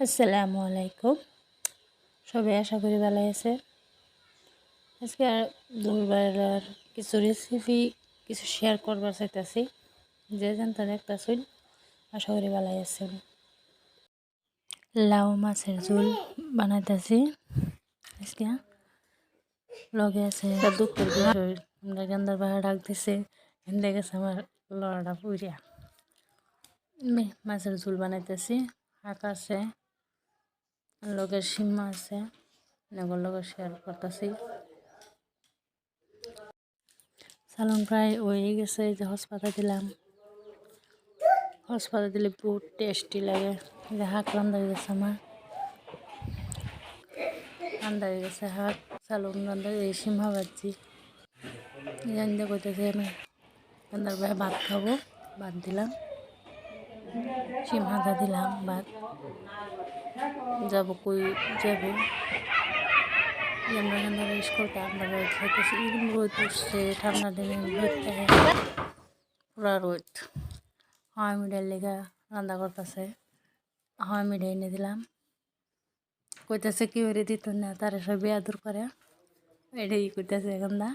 আসসালামু আলাইকুম। সবাই আশা করি ভালো আছে। আজকে দুপুরবেলার কিছু রেসিপি শেয়ার করবার চাইতেছি। যে জানতে দেখতেছেন আশা করি ভালো আছেন। লাউ মাছের ঝোল বানাইতেছি আজকে। লগে আছে দুপুর বিষয় আমরা গান্দার বাহার ডাক দিছে হিন্দে গেছে আমার লড়াটা পুরিয়া মাছের ঝোল বানাইতেছি। শাক আছে, লগের সিম্মা আছে, এগুলোর লগে শেয়ার করতেছি। সালন প্রায় হয়ে গেছে, যে হসপাতা দিলাম। হসপাতা দিলে বহুত টেস্টি লাগে। যে শাক রান্না হয়ে গেছে, আমার রান্না হয়ে গেছে শাক। সালন রান্না এই সিম্মা ভাজি রান্না করতেছি। আমি রান্নার ভাই ভাত খাবো, ভাত দিলাম, সিম্মাটা দিলাম, ভাত যাবো কই যাবো। আমরা রান্না স্কুলটা আমরা রোদ খাইতেছি। এরকম রোদ উঠছে, ঠান্ডা দিনে রোদ থাকে, পুরা রোদ। হাওয়া মিঠাইয়ের লেগে রান্না করতেছে। হাওয়া মিঠাই এনে দিলাম, কইতেছে কি করে দিত না, তারা সব বেয়াদুর করে, এটাই কইতেছে এখন না।